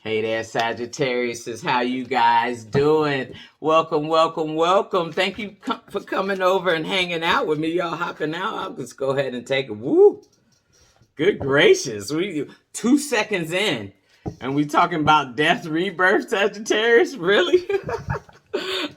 Hey there, Sagittarius. Is how you guys doing? Welcome, welcome, welcome. Thank you for coming over and hanging out with me. Y'all hopping out. I'll just go ahead and take it. Woo! Good gracious. We 2 seconds in, and we talking about death, rebirth, Sagittarius? Really?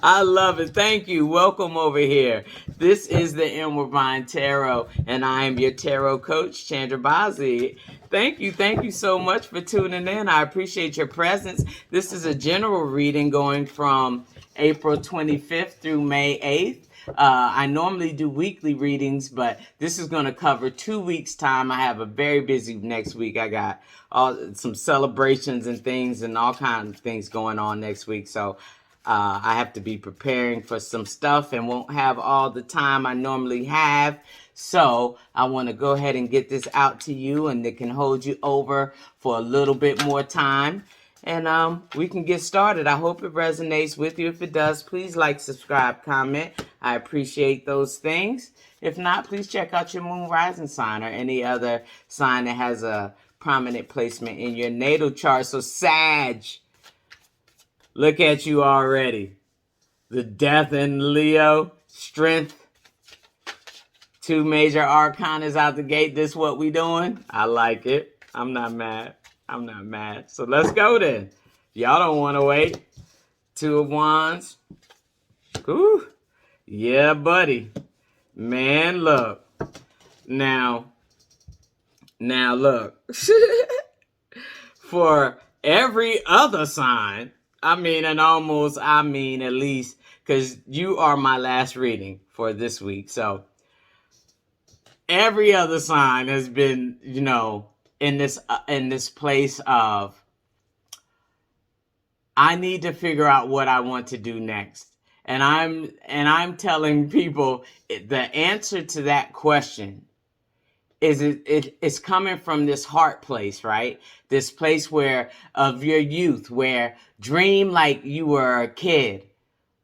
I love it. Thank you. Welcome over here. This is the Inward Mind Tarot, and I am your tarot coach, Chandra Bazzi. Thank you. Thank you so much for tuning in. I appreciate your presence. This is a general reading going from April 25th through May 8th. I normally do weekly readings, but this is going to cover 2 weeks' time. I have a very busy next week. I got some celebrations and things and all kinds of things going on next week. So I have to be preparing for some stuff and won't have all the time I normally have. So I want to go ahead and get this out to you, and it can hold you over for a little bit more time. And we can get started. I hope it resonates with you. If it does, please like, subscribe, comment. I appreciate those things. If not, please check out your moon rising sign or any other sign that has a prominent placement in your natal chart. So Sag, look at you already. The death in Leo, strength. 2 major arcanas out the gate. This what we doing? I like it. I'm not mad. I'm not mad. So let's go then. Y'all don't want to wait. 2 of Wands. Ooh. Yeah, buddy. Man, look. Now look. For every other sign, I mean at least, because you are my last reading for this week. So every other sign has been, in this place of, I need to figure out what I want to do next. And I'm telling people the answer to that question is it's coming from this heart place, right? This place where of your youth, where dream like you were a kid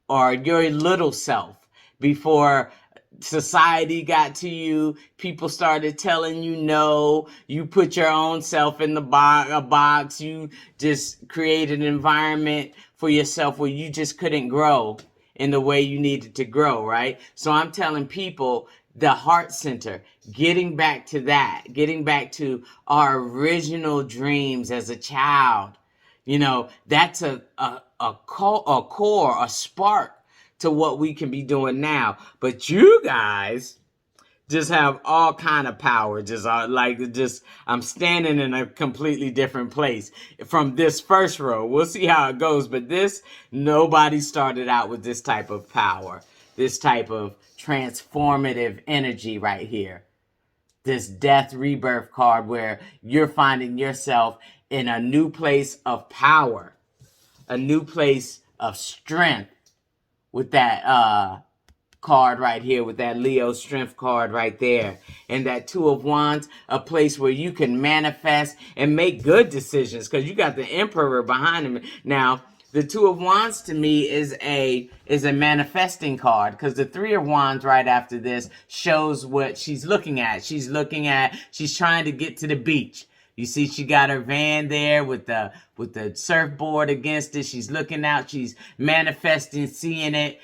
or your little self before society got to you. People started telling you no. You put your own self in a box. You just created an environment for yourself where you just couldn't grow in the way you needed to grow, right? So I'm telling people the heart center, getting back to that, getting back to our original dreams as a child. That's a core, a spark to what we can be doing now. But you guys just have all kind of power. I'm standing in a completely different place from this first row. We'll see how it goes. But nobody started out with this type of power, this type of transformative energy right here. This death rebirth card where you're finding yourself in a new place of power, a new place of strength, with that card right here, with that Leo strength card right there. And that 2 of Wands, a place where you can manifest and make good decisions, because you got the Emperor behind him. Now, the 2 of Wands to me is a manifesting card, because the 3 of Wands right after this shows what she's looking at. She's trying to get to the beach. You see, she got her van there with the surfboard against it. She's looking out. She's manifesting, seeing it,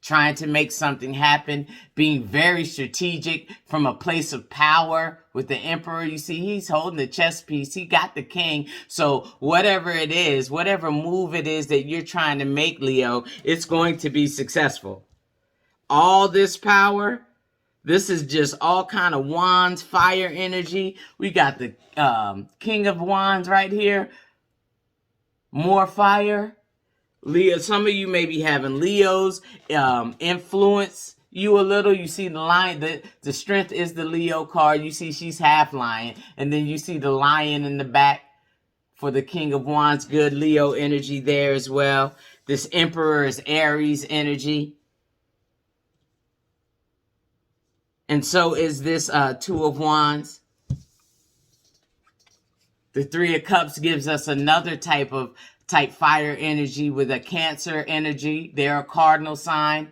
trying to make something happen, being very strategic from a place of power with the Emperor. You see, he's holding the chess piece. He got the king. So whatever it is, whatever move it is that you're trying to make, Leo, it's going to be successful. All this power, this is just all kind of wands, fire energy. We got the King of Wands right here. More fire. Leo, some of you may be having Leo's influence you a little. You see the lion, the strength is the Leo card. You see she's half lion. And then you see the lion in the back for the King of Wands. Good Leo energy there as well. This Emperor is Aries energy. And so is this 2 of Wands. The 3 of Cups gives us another type fire energy with a Cancer energy. They're a cardinal sign.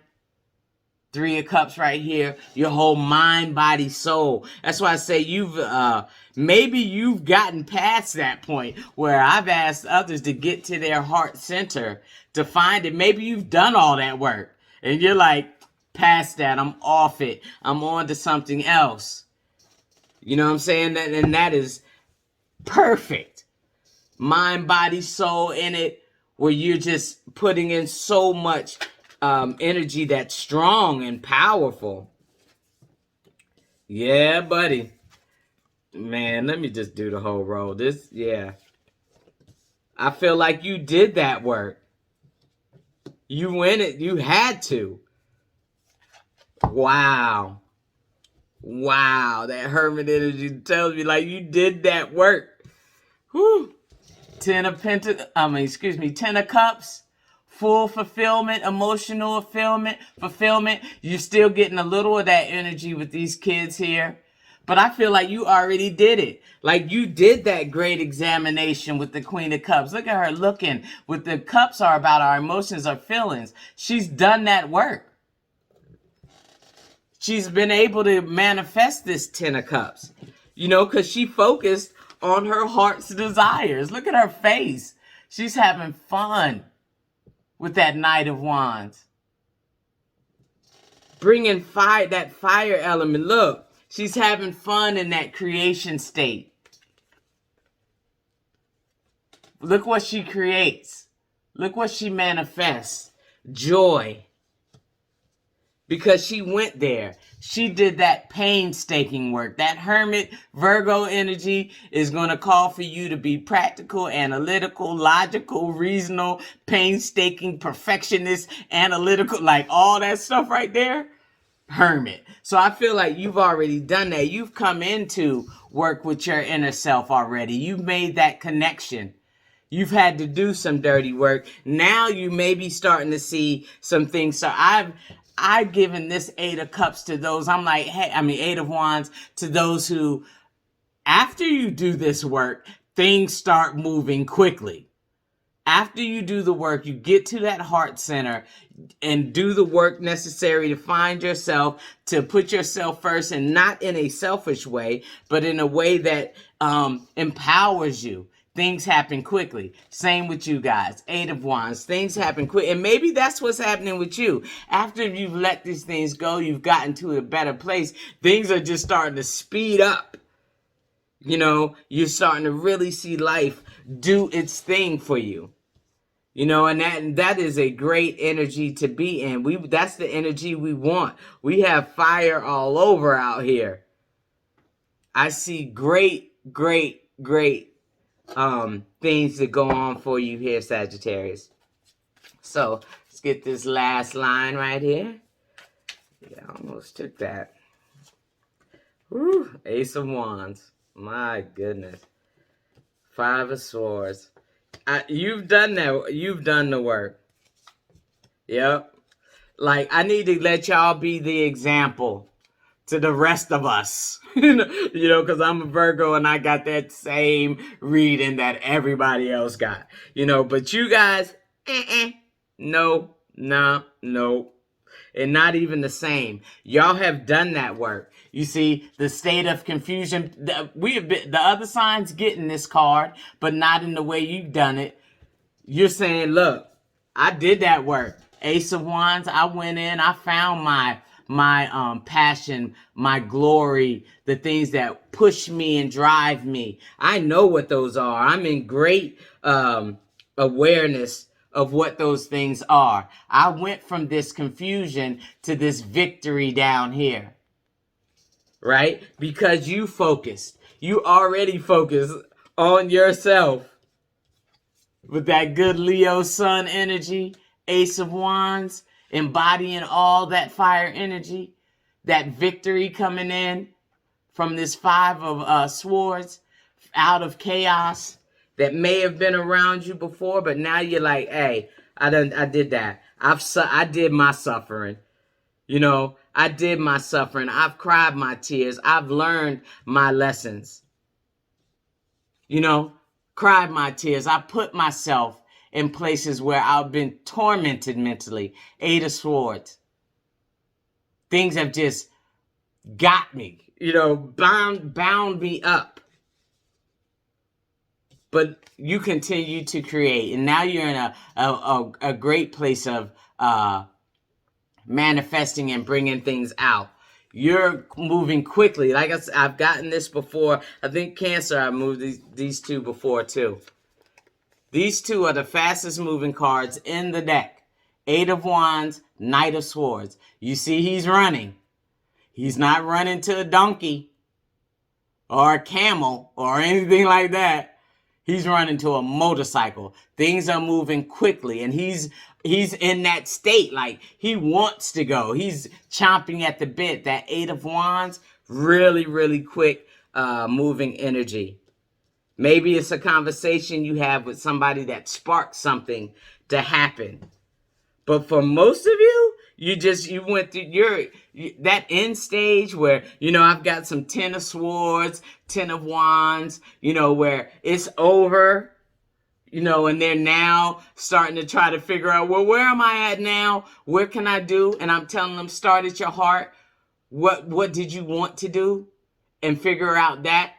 Three of Cups right here, your whole mind, body, soul. That's why I say maybe you've gotten past that point where I've asked others to get to their heart center to find it. Maybe you've done all that work and you're like, past that, I'm off it. I'm on to something else. You know what I'm saying? And that is perfect. Mind, body, soul in it, where you're just putting in so much energy that's strong and powerful. Yeah, buddy. Man, let me just do the whole roll. Yeah. I feel like you did that work. You win it. You had to. Wow. Wow. That Hermit energy tells me like you did that work. Whew. Ten of Cups. Full fulfillment, emotional fulfillment. You're still getting a little of that energy with these kids here. But I feel like you already did it. Like you did that great examination with the Queen of Cups. Look at her looking. What the cups are about our emotions, our feelings. She's done that work. She's been able to manifest this Ten of Cups. You know, because she focused on her heart's desires. Look at her face. She's having fun with that Knight of Wands. Bringing fire, that fire element. Look, she's having fun in that creation state. Look what she creates. Look what she manifests. Joy. Because she went there. She did that painstaking work. That Hermit Virgo energy is going to call for you to be practical, analytical, logical, reasonable, painstaking, perfectionist, analytical, like all that stuff right there. Hermit. So I feel like you've already done that. You've come into work with your inner self already. You've made that connection. You've had to do some dirty work. Now you may be starting to see some things. So I've given this Eight of Cups to those. I'm like, hey, Eight of Wands to those who, after you do this work, things start moving quickly. After you do the work, you get to that heart center and do the work necessary to find yourself, to put yourself first, and not in a selfish way, but in a way that empowers you. Things happen quickly. Same with you guys. Eight of Wands. Things happen quick. And maybe that's what's happening with you. After you've let these things go, you've gotten to a better place. Things are just starting to speed up. You know, you're starting to really see life do its thing for you. You know, and that is a great energy to be in. That's the energy we want. We have fire all over out here. I see great things that go on for you here, Sagittarius. So let's get this last line right here. Yeah, I almost took that. Whew, Ace of Wands. My goodness. Five of Swords. You've done that. You've done the work. Yep. Like, I need to let y'all be the example to the rest of us. You know, because I'm a Virgo and I got that same reading that everybody else got. You know, but you guys, no. And not even the same. Y'all have done that work. You see, the state of confusion. The other signs getting this card, but not in the way you've done it. You're saying, look, I did that work. Ace of Wands, I went in, I found my passion, my glory, the things that push me and drive me. I know what those are. I'm in great awareness of what those things are. I went from this confusion to this victory down here. Right? Because you focused. You already focused on yourself. With that good Leo sun energy, Ace of Wands, embodying all that fire energy, that victory coming in from this Five of Swords, out of chaos that may have been around you before, but now you're like, hey, I did that. I did my suffering. You know, I did my suffering. I've cried my tears. I've learned my lessons. You know, cried my tears. I put myself in places where I've been tormented mentally. Eight of Swords. things have just got me, bound me up. But you continue to create, and now you're in a great place of manifesting and bringing things out. You're moving quickly. Like I said, I've gotten this before. I think Cancer, I moved these two before too. These two are the fastest moving cards in the deck. 8 of Wands, Knight of Swords. You see he's running. He's not running to a donkey or a camel or anything like that. He's running to a motorcycle. Things are moving quickly, and he's in that state like he wants to go. He's chomping at the bit. That 8 of Wands, really, really quick moving energy. Maybe it's a conversation you have with somebody that sparks something to happen. But for most of you, you went through that end stage where, I've got some 10 of Swords, 10 of Wands, where it's over, and they're now starting to try to figure out, well, where am I at now? Where can I do? And I'm telling them, start at your heart. What did you want to do? And figure out that.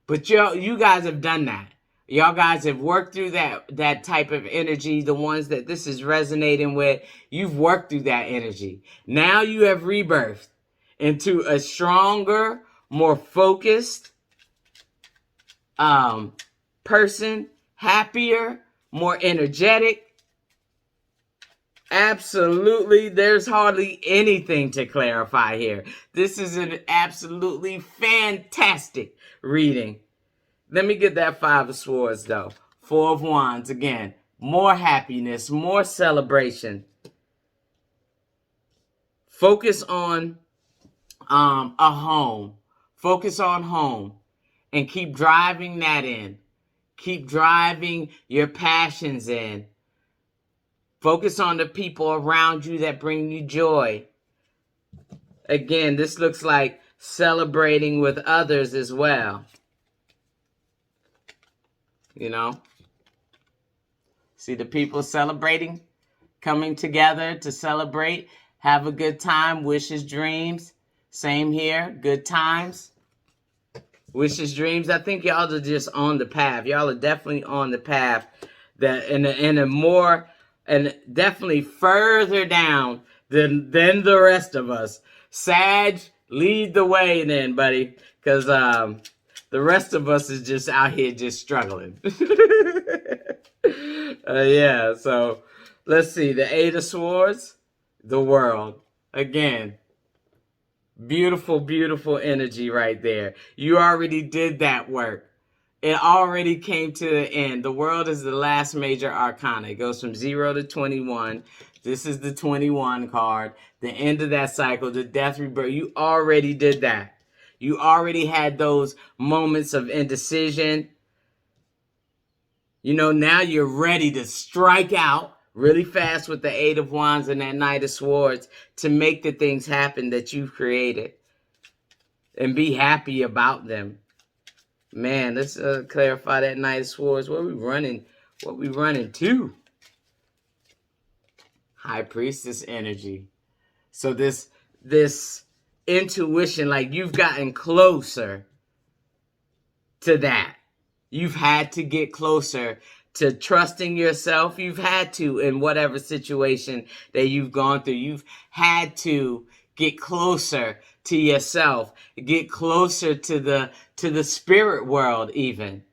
But you guys have done that. Y'all guys have worked through that type of energy, the ones that this is resonating with. You've worked through that energy. Now you have rebirthed into a stronger, more focused person, happier, more energetic. Absolutely, there's hardly anything to clarify here. This is an absolutely fantastic reading. Let me get that 5 of Swords, though. 4 of Wands, again. More happiness, more celebration. Focus on a home. Focus on home. And keep driving that in. Keep driving your passions in. Focus on the people around you that bring you joy. Again, this looks like celebrating with others as well. See the people celebrating, coming together to celebrate, have a good time, wishes, dreams. Same here, good times, wishes, dreams. I think y'all are just on the path. Y'all are definitely on the path that in a more and definitely further down than the rest of us. Sag, lead the way then, buddy, because the rest of us is just out here just struggling. Yeah, so let's see. The 8 of Swords, the World. Again, beautiful, beautiful energy right there. You already did that work. It already came to the end. The World is the last major arcana. It goes from 0 to 21. This is the 21 card. The end of that cycle, the death, rebirth. You already did that. You already had those moments of indecision. Now you're ready to strike out really fast with the 8 of Wands and that Knight of Swords to make the things happen that you've created. And be happy about them. Man, let's clarify that Knight of Swords. What we running to? High Priestess energy. So this intuition, like you've gotten closer to that. You've had to get closer to trusting yourself. You've had to, in whatever situation that you've gone through, you've had to get closer to yourself, get closer to the spirit world even.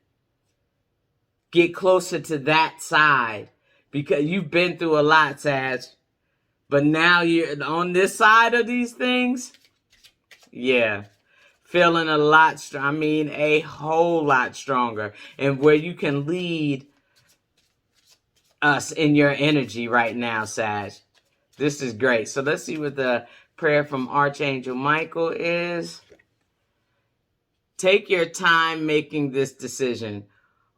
Get closer to that side because you've been through a lot, Sag. But now you're on this side of these things. Yeah. Feeling a lot a whole lot stronger. And where you can lead us in your energy right now, Sag. This is great. So let's see what the prayer from Archangel Michael is. Take your time making this decision.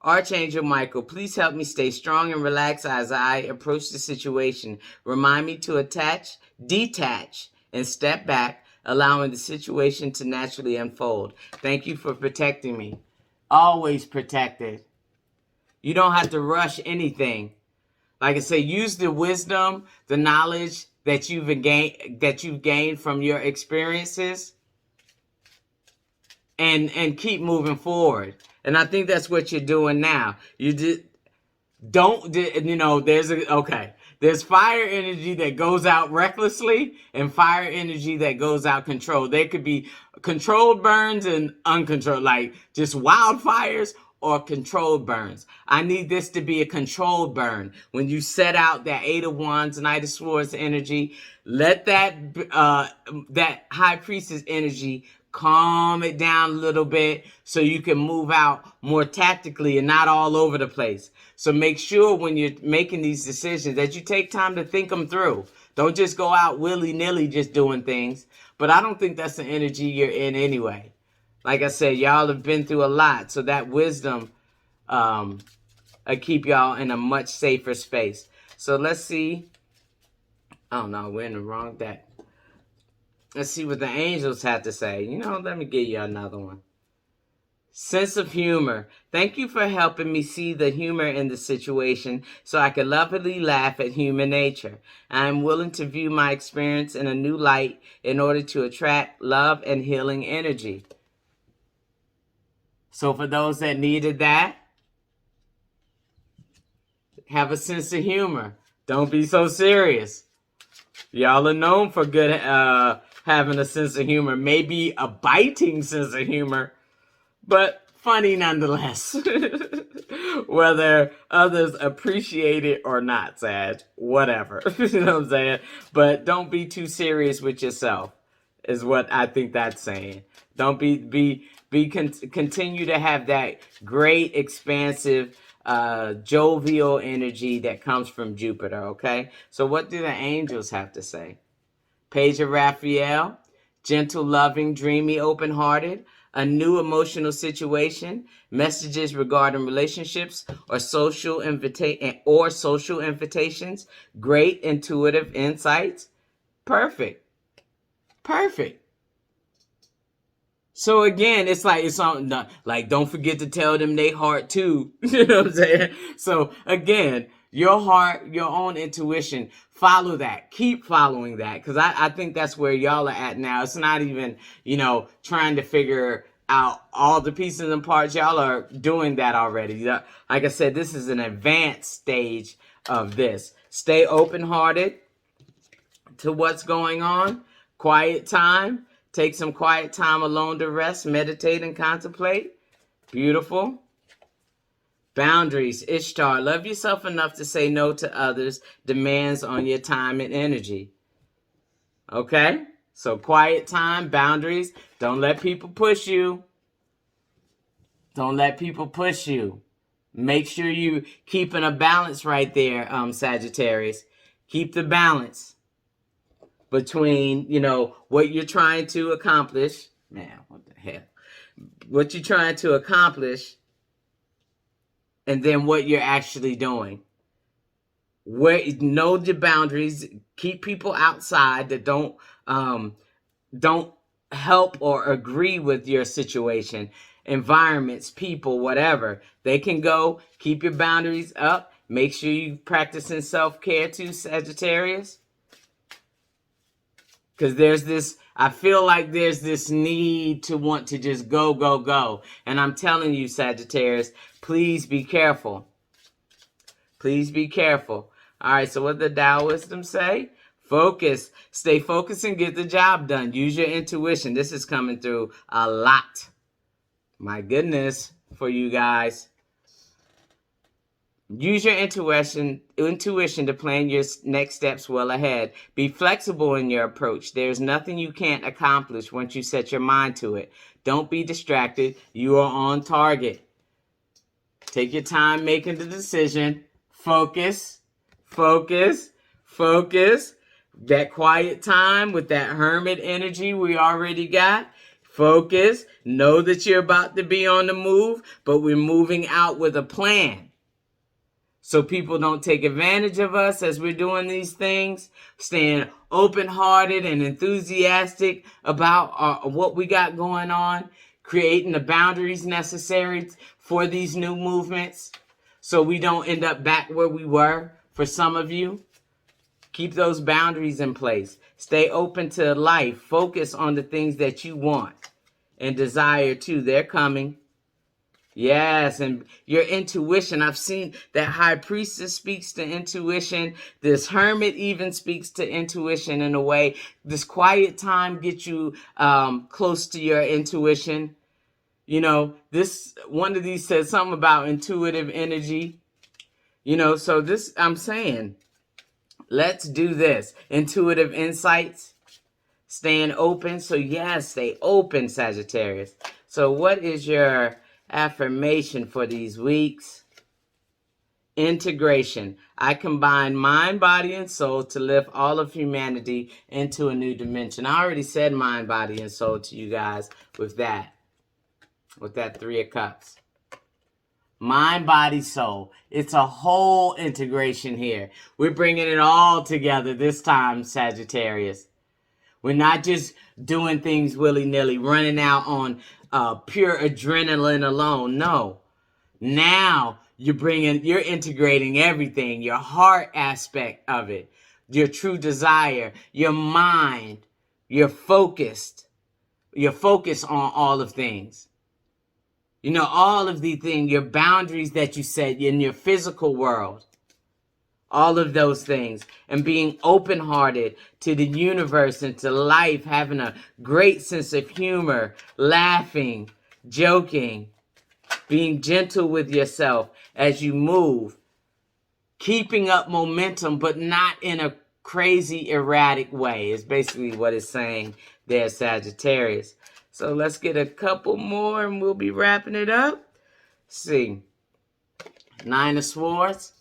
Archangel Michael, please help me stay strong and relaxed as I approach the situation. Remind me to detach, and step back, allowing the situation to naturally unfold. Thank you for protecting me. Always protected. You don't have to rush anything. like I say, use the wisdom, the knowledge that you've gained from your experiences, and keep moving forward. And I think that's what you're doing now. There's fire energy that goes out recklessly and fire energy that goes out controlled. There could be controlled burns and uncontrolled, like just wildfires or controlled burns. I need this to be a controlled burn. When you set out that Eight of Wands, Knight of Swords energy, let that High Priestess energy calm it down a little bit so you can move out more tactically and not all over the place. So make sure when you're making these decisions that you take time to think them through. Don't just go out willy-nilly just doing things. But I don't think that's the energy you're in anyway. Like I said, y'all have been through a lot. So that wisdom will keep y'all in a much safer space. So let's see. Oh no, we're in the wrong deck. Let's see what the angels have to say. Let me give you another one. Sense of humor. Thank you for helping me see the humor in the situation so I can lovingly laugh at human nature. I am willing to view my experience in a new light in order to attract love and healing energy. So for those that needed that, have a sense of humor. Don't be so serious. Y'all are known for good having a sense of humor. Maybe a biting sense of humor, but funny nonetheless. Whether others appreciate it or not, Sag. Whatever. You know what I'm saying? But don't be too serious with yourself, is what I think that's saying. Don't continue to have that great, expansive, jovial energy that comes from Jupiter, okay? So what do the angels have to say? Page of Raphael, gentle, loving, dreamy, open-hearted, a new emotional situation, messages regarding relationships or social invitations, great intuitive insights. Perfect. So again, it's on don't forget to tell them they heart too. You know what I'm saying? So again, your heart, your own intuition, follow that. Keep following that. Because I think that's where y'all are at now. It's not even, trying to figure out all the pieces and parts. Y'all are doing that already. Like I said, this is an advanced stage of this. Stay open-hearted to what's going on. Quiet time. Take some quiet time alone to rest, meditate, and contemplate. Beautiful. Boundaries. Ishtar, love yourself enough to say no to others' demands on your time and energy. Okay? So quiet time, boundaries. Don't let people push you. Make sure you keeping a balance right there, Sagittarius. Keep the balance between, what you're trying to accomplish. Man, what the hell? What you're trying to accomplish and then what you're actually doing. Know your boundaries. Keep people outside that don't help or agree with your situation. Environments, people, whatever. They can go. Keep your boundaries up. Make sure you practicing self-care too, Sagittarius. Because I feel like there's this need to want to just go. And I'm telling you, Sagittarius, please be careful. Please be careful. All right, so what did the Tao Wisdom say? Focus. Stay focused and get the job done. Use your intuition. This is coming through a lot. My goodness, for you guys. Use your intuition to plan your next steps well ahead. Be flexible in your approach. There's nothing you can't accomplish once you set your mind to it. Don't be distracted. You are on target. Take your time making the decision. Focus. That quiet time with that hermit energy we already got. Focus. Know that you're about to be on the move, but we're moving out with a plan. So people don't take advantage of us as we're doing these things. Staying open-hearted and enthusiastic about what we got going on. Creating the boundaries necessary for these new movements. So we don't end up back where we were For some of you, keep those boundaries in place. Stay open to life. Focus on the things that you want and desire too. They're coming. Yes, and your intuition. I've seen that High Priestess speaks to intuition. This Hermit even speaks to intuition in a way. This quiet time gets you close to your intuition. You know, this one of these said something about intuitive energy. You know, so this, I'm saying, let's do this. Intuitive insights, staying open. So yes, stay open, Sagittarius. So what is your affirmation for these weeks? Integration. I combine mind, body, and soul to lift all of humanity into a new dimension. I already said mind, body, and soul to you guys with that Three of Cups. Mind, body, soul. It's a whole integration here. We're bringing it all together this time, Sagittarius. We're not just doing things willy-nilly, running out on pure adrenaline alone. No. Now you're integrating everything, your heart aspect of it, your true desire, your mind, your focus on all of things. You know, all of the things, your boundaries that you set in your physical world, all of those things, and being open-hearted to the universe and to life, having a great sense of humor, laughing, joking, being gentle with yourself as you move, keeping up momentum, but not in a crazy, erratic way is basically what it's saying there, Sagittarius. So let's get a couple more and we'll be wrapping it up. Let's see. Nine of Swords.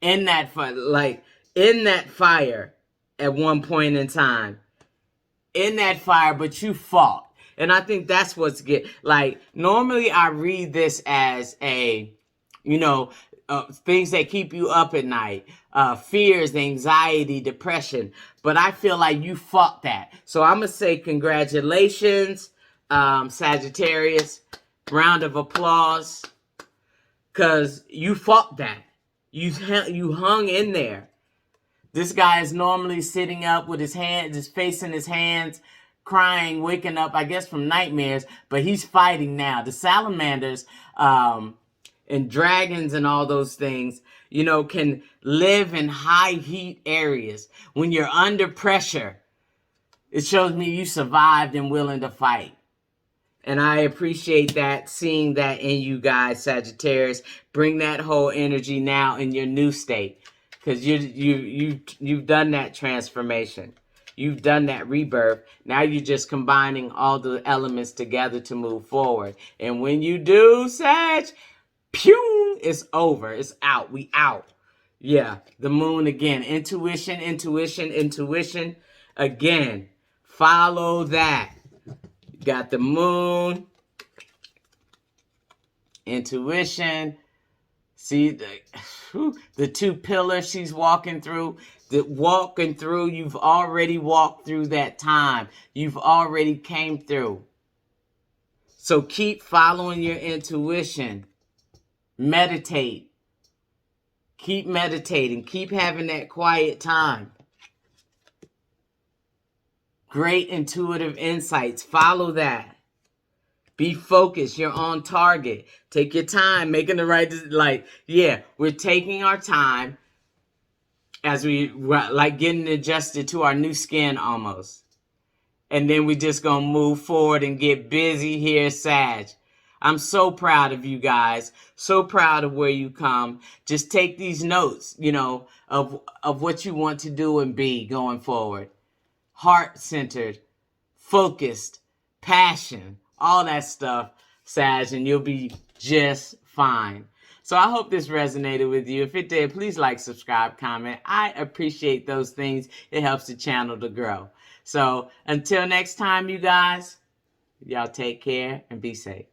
In that fire at one point in time. In that fire, but you fought. And I think that's what's good. Like, normally I read this as a, you know, things that keep you up at night. Fears, anxiety, depression. But I feel like you fought that. So I'm going to say congratulations, Sagittarius. Round of applause. Because you fought that. You hung in there. This guy is normally sitting up with his face in his hands, crying, waking up, I guess, from nightmares. But he's fighting now. The salamanders and dragons and all those things, you know, can live in high heat areas. When you're under pressure, it shows me you survived and willing to fight. And I appreciate that, seeing that in you guys, Sagittarius. Bring that whole energy now in your new state. Because you've done that transformation. You've done that rebirth. Now you're just combining all the elements together to move forward. And when you do, Sag, pew, it's over. It's out. We out. Yeah, the moon again. Intuition, intuition, intuition. Again, follow that. Got the moon, intuition. See the two pillars she's walking through. You've already walked through that time. You've already came through. So keep following your intuition. Meditate. Keep meditating. Keep having that quiet time. Great intuitive insights. Follow that. Be focused. You're on target. Take your time making the right, we're taking our time as we getting adjusted to our new skin almost. And then we just going to move forward and get busy here, Sag. I'm so proud of you guys. So proud of where you come. Just take these notes, you know, of what you want to do and be going forward. Heart-centered, focused, passion, all that stuff, Sag, and you'll be just fine. So I hope this resonated with you. If it did, please like, subscribe, comment. I appreciate those things. It helps the channel to grow. So until next time, you guys, y'all take care and be safe.